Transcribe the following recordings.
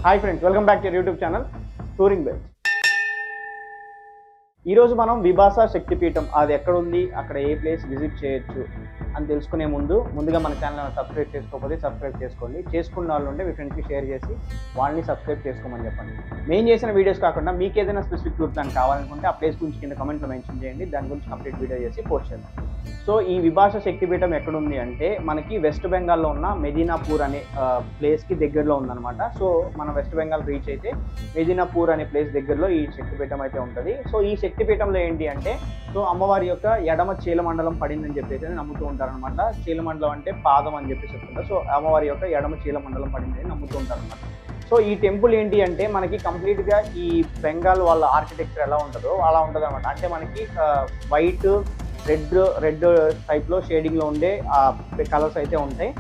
Hi friends, welcome back to YouTube channel touring bells. ఈరోజు మనం విభాస శక్తిపీఠం అది ఎక్కడ ఉంది, అక్కడ ఏ ప్లేస్ విజిట్ చేయొచ్చు అని తెలుసుకునే ముందుగా మన ఛానల్ సబ్స్క్రైబ్ చేసుకోకపోతే సబ్స్క్రైబ్ చేసుకోండి. చేసుకున్న వాళ్ళు ఉంటే మీ ఫ్రెండ్స్కి షేర్ చేసి వాళ్ళని సబ్స్క్రైబ్ చేసుకోమని చెప్పండి. మేము చేసిన వీడియోస్ కాకుండా మీకు ఏదైనా స్పెసిఫిక్ టూర్ ప్లాన్ కావాలనుకుంటే ఆ ప్లేస్ గురించి కింద కమెంట్లో మెన్షన్ చేయండి. దాని గురించి కంప్లీట్ వీడియో చేసి పోస్ట్ చేద్దాం. సో ఈ విభాస శక్తిపీఠం ఎక్కడుంది అంటే మనకి వెస్ట్ బెంగాల్లో ఉన్న మెదినాపూర్ అనే ప్లేస్కి దగ్గరలో ఉందన్నమాట. సో మన వెస్ట్ బెంగాల్ రీచ్ అయితే మెదినాపూర్ అనే ప్లేస్ దగ్గరలో ఈ శక్తిపీఠం అయితే ఉంటుంది. సో ఈ శక్తిపీఠంలో ఏంటి అంటే సో అమ్మవారి యొక్క ఎడమ చీలమండలం పడిందని చెప్పేసి నమ్ముతూ ఉంటారనమాట. చీలమండలం అంటే పాదం అని చెప్పి చెప్తుంటారు. సో అమ్మవారి యొక్క ఎడమ చీలమండలం పడిందని నమ్ముతూ ఉంటారనమాట. సో ఈ టెంపుల్ ఏంటి అంటే మనకి కంప్లీట్గా ఈ బెంగాల్ వాళ్ళ ఆర్కిటెక్చర్ ఎలా ఉంటుందో అలా ఉంటుంది అనమాట. అంటే మనకి వైట్ రెడ్ టైప్లో షేడింగ్లో ఉండే కలర్స్ అయితే ఉంటాయి.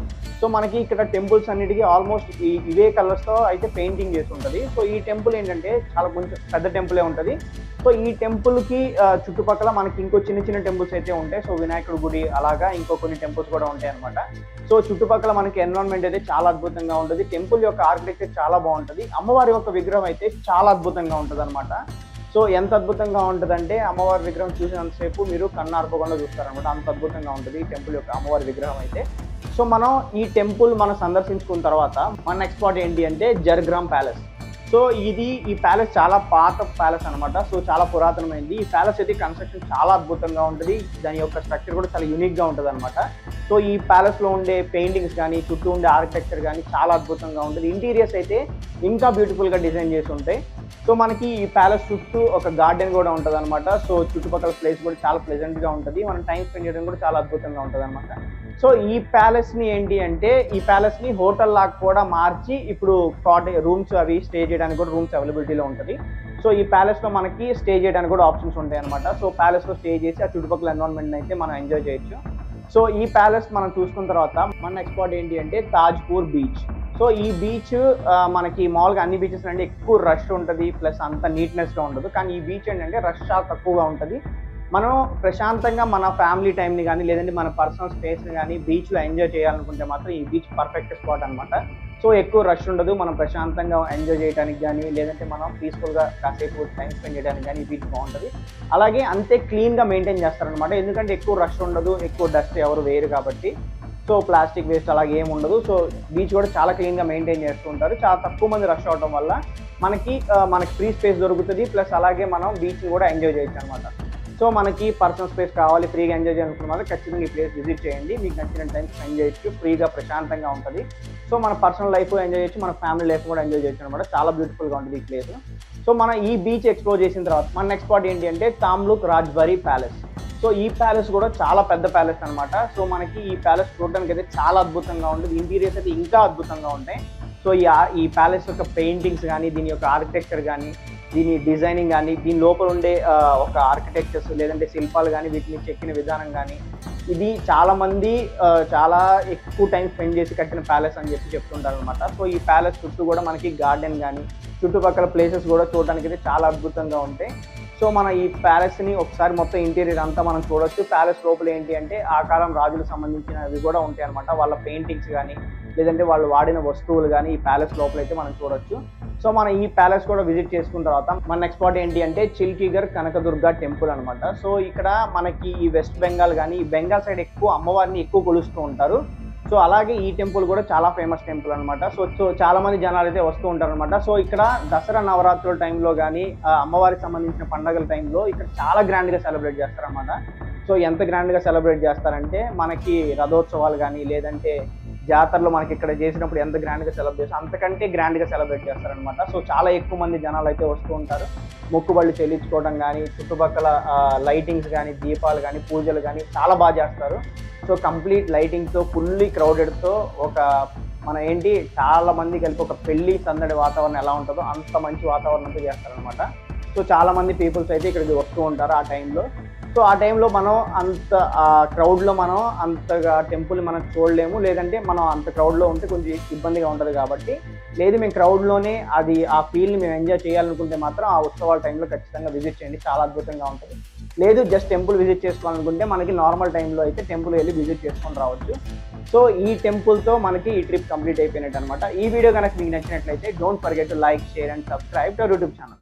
సో మనకి ఇక్కడ టెంపుల్స్ అన్నిటికీ ఆల్మోస్ట్ ఇవే కలర్స్తో అయితే పెయింటింగ్ చేసి ఉంటుంది. సో ఈ టెంపుల్ ఏంటంటే చాలా కొంచెం పెద్ద టెంపులే ఉంటుంది. సో ఈ టెంపుల్కి చుట్టుపక్కల మనకి ఇంకో చిన్న టెంపుల్స్ అయితే ఉంటాయి. సో వినాయకుడి గుడి అలాగా ఇంకో కొన్ని టెంపుల్స్ కూడా ఉంటాయి అనమాట. సో చుట్టుపక్కల మనకి ఎన్విరాన్మెంట్ అయితే చాలా అద్భుతంగా ఉంటుంది. టెంపుల్ యొక్క ఆర్కిటెక్చర్ చాలా బాగుంటుంది. అమ్మవారి యొక్క విగ్రహం అయితే చాలా అద్భుతంగా ఉంటుంది అనమాట. సో ఎంత అద్భుతంగా ఉంటుందంటే అమ్మవారి విగ్రహం చూసినంతసేపు మీరు కన్ను ఆర్పకుండా చూస్తారనమాట. అంత అద్భుతంగా ఉంటుంది ఈ టెంపుల్ యొక్క అమ్మవారి విగ్రహం అయితే. సో మనం ఈ టెంపుల్ మనం సందర్శించుకున్న తర్వాత మన నెక్స్ట్ స్పాట్ ఏంటి అంటే జర్గ్రామ్ ప్యాలెస్. సో ఈ ప్యాలెస్ చాలా పాత ప్యాలెస్ అనమాట. సో చాలా పురాతనమైంది. ఈ ప్యాలెస్ అయితే కన్స్ట్రక్షన్ చాలా అద్భుతంగా ఉంటుంది. దాని యొక్క స్ట్రక్చర్ కూడా చాలా యూనిక్గా ఉంటుంది అనమాట. సో ఈ ప్యాలెస్లో ఉండే పెయింటింగ్స్ కానీ చుట్టూ ఉండే ఆర్కిటెక్చర్ కానీ చాలా అద్భుతంగా ఉంటుంది. ఇంటీరియర్స్ అయితే ఇంకా బ్యూటిఫుల్గా డిజైన్ చేసి ఉంటాయి. సో మనకి ఈ ప్యాలెస్ చుట్టూ ఒక గార్డెన్ కూడా ఉంటుంది అనమాట. సో చుట్టుపక్కల ప్లేస్ కూడా చాలా ప్లెజెంట్గా ఉంటుంది. మనం టైం స్పెండ్ చేయడం కూడా చాలా అద్భుతంగా ఉంటుంది అనమాట. సో ఈ ప్యాలెస్ని ఏంటి అంటే ఈ ప్యాలెస్ని హోటల్ లాగా కూడా మార్చి ఇప్పుడు రూమ్స్ అవి స్టే చేయడానికి కూడా రూమ్స్ అవైలబిలిటీలో ఉంటుంది. సో ఈ ప్యాలెస్లో మనకి స్టే చేయడానికి కూడా ఆప్షన్స్ ఉంటాయి అనమాట. సో ప్యాలెస్లో స్టే చేసి ఆ చుట్టుపక్కల ఎన్విరాన్మెంట్ అయితే మనం ఎంజాయ్ చేయొచ్చు. సో ఈ ప్యాలెస్ మనం చూసుకున్న తర్వాత మన నెక్స్ట్ స్పాట్ ఏంటి అంటే తాజ్పూర్ బీచ్. సో ఈ బీచ్ మనకి మామూలుగా అన్ని బీచెస్ అంటే ఎక్కువ రష్ ఉంటుంది, ప్లస్ అంత నీట్నెస్గా ఉండదు. కానీ ఈ బీచ్ ఏంటంటే రష్ చాలా తక్కువగా ఉంటుంది. మనం ప్రశాంతంగా మన ఫ్యామిలీ టైంని కానీ లేదంటే మన పర్సనల్ స్పేస్ని కానీ బీచ్లో ఎంజాయ్ చేయాలనుకుంటే మాత్రం ఈ బీచ్ పర్ఫెక్ట్ స్పాట్ అనమాట. సో ఎక్కువ రష్ ఉండదు. మనం ప్రశాంతంగా ఎంజాయ్ చేయడానికి కానీ లేదంటే మనం పీస్ఫుల్గా కాసేపు టైం స్పెండ్ చేయడానికి కానీ ఈ బీచ్ బాగుంటుంది. అలాగే అంతే క్లీన్గా మెయింటైన్ చేస్తారనమాట. ఎందుకంటే ఎక్కువ రష్ ఉండదు, ఎక్కువ డస్ట్ ఎవరు వేయరు కాబట్టి. సో ప్లాస్టిక్ వేస్ట్ అలాగే ఏమి ఉండదు. సో బీచ్ కూడా చాలా క్లీన్గా మెయింటైన్ చేస్తూ ఉంటారు. చాలా తక్కువ మంది రష్ అవడం వల్ల మనకి ఫ్రీ స్పేస్ దొరుకుతుంది. ప్లస్ అలాగే మనం బీచ్ని కూడా ఎంజాయ్ చేయొచ్చు అనమాట. సో మనకి పర్సనల్ స్పేస్ కావాలి, ఫ్రీగా ఎంజాయ్ చేయాలనుకున్న వాళ్ళు ఖచ్చితంగా ఈ ప్లేస్ విజిట్ చేయండి. మీకు నచ్చిన టైం స్పెండ్ చేయొచ్చు, ఫ్రీగా ప్రశాంతంగా ఉంటుంది. సో మన పర్సనల్ లైఫ్ ఎంజాయ్ చేయొచ్చు, మన ఫ్యామిలీ లైఫ్ కూడా ఎంజాయ్ చేయొచ్చు అనమాట. చాలా బ్యూటిఫుల్గా ఉంటుంది ఈ ప్లేస్. సో మనం ఈ బీచ్ ఎక్స్ప్లోర్ చేసిన తర్వాత మన నెక్స్ట్ స్పాట్ ఏంటి అంటే తామ్లుక్ రాజ్బరీ ప్యాలెస్. సో ఈ ప్యాలెస్ కూడా చాలా పెద్ద ప్యాలెస్ అనమాట. సో మనకి ఈ ప్యాలెస్ చూడడానికి అయితే చాలా అద్భుతంగా ఉంటుంది. ఇంటీరియర్స్ అయితే ఇంకా అద్భుతంగా ఉంటాయి. సో ఈ ప్యాలెస్ యొక్క పెయింటింగ్స్ కానీ దీని యొక్క ఆర్కిటెక్చర్ కానీ దీని డిజైనింగ్ కానీ దీని లోపల ఉండే ఒక ఆర్కిటెక్చర్స్ లేదంటే శిల్పాలు కానీ వీటిని చెక్కిన విధానం కానీ ఇది చాలామంది చాలా ఎక్కువ టైం స్పెండ్ చేసి కట్టిన ప్యాలెస్ అని చెప్తుంటారు అనమాట. సో ఈ ప్యాలెస్ చుట్టూ కూడా మనకి గార్డెన్ కానీ చుట్టుపక్కల ప్లేసెస్ కూడా చూడడానికి అయితే చాలా అద్భుతంగా ఉంటాయి. సో మన ఈ ప్యాలెస్ని ఒకసారి మొత్తం ఇంటీరియర్ అంతా మనం చూడొచ్చు. ప్యాలెస్ లోపల ఏంటి అంటే ఆ కాలం రాజులకు సంబంధించినవి కూడా ఉంటాయి అనమాట. వాళ్ళ పెయింటింగ్స్ కానీ లేదంటే వాళ్ళు వాడిన వస్తువులు కానీ ఈ ప్యాలెస్ లోపల అయితే మనం చూడొచ్చు. సో మనం ఈ ప్యాలెస్ కూడా విజిట్ చేసుకున్న తర్వాత మన నెక్స్ట్ స్పాట్ ఏంటి అంటే చిల్కీగర్ కనకదుర్గ టెంపుల్ అనమాట. సో ఇక్కడ మనకి ఈ వెస్ట్ బెంగాల్ కానీ ఈ బెంగాల్ సైడ్ ఎక్కువ అమ్మవారిని ఎక్కువ కొలుస్తూ ఉంటారు. సో అలాగే ఈ టెంపుల్ కూడా చాలా ఫేమస్ టెంపుల్ అనమాట. సో చాలా మంది జనాలు అయితే వస్తూ ఉంటారు అనమాట. సో ఇక్కడ దసరా నవరాత్రుల టైంలో కానీ అమ్మవారికి సంబంధించిన పండుగల టైంలో ఇక్కడ చాలా గ్రాండ్గా సెలబ్రేట్ చేస్తారనమాట. సో ఎంత గ్రాండ్గా సెలబ్రేట్ చేస్తారంటే మనకి రథోత్సవాలు కానీ లేదంటే జాతరలో మనకి ఇక్కడ చేసినప్పుడు ఎంత గ్రాండ్గా సెలబ్రేట్ చేస్తారు అంతకంటే గ్రాండ్గా సెలబ్రేట్ చేస్తారనమాట. సో చాలా ఎక్కువ మంది జనాలు అయితే వస్తూ ఉంటారు. మొక్కుబళ్ళు చెల్లించుకోవడం కానీ చుట్టుపక్కల లైటింగ్స్ కానీ దీపాలు కానీ పూజలు కానీ చాలా బాగా చేస్తారు. సో కంప్లీట్ లైటింగ్తో ఫుల్లీ క్రౌడెడ్తో ఒక మన ఏంటి చాలా మంది కలిపి ఒక పెళ్లి సందడి వాతావరణం ఎలా ఉంటుందో అంత మంచి వాతావరణంతో చేస్తారనమాట. సో చాలామంది పీపుల్స్ అయితే ఇక్కడికి వస్తూ ఉంటారు ఆ టైంలో. సో ఆ టైంలో మనం అంత క్రౌడ్లో మనం అంతగా టెంపుల్ మనం చూడలేము, లేదంటే మనం అంత క్రౌడ్లో ఉంటే కొంచెం ఇబ్బందిగా ఉంటుంది. కాబట్టి లేదు మేము క్రౌడ్లోనే ఆ ఫీల్ని మేము ఎంజాయ్ చేయాలనుకుంటే మాత్రం ఆ ఉత్సవాల టైంలో ఖచ్చితంగా విజిట్ చేయండి, చాలా అద్భుతంగా ఉంటుంది. లేదు జస్ట్ టెంపుల్ విజిట్ చేసుకోవాలనుకుంటే మనకి నార్మల్ టైంలో అయితే టెంపుల్ వెళ్ళి విజిట్ చేసుకొని రావచ్చు. సో ఈ టెంపుల్తో మనకి ఈ ట్రిప్ కంప్లీట్ అయిపోయినట్టు అనమాట. ఈ వీడియో కనుక మీకు నచ్చినట్లయితే don't forget to like, share and subscribe to our YouTube channel.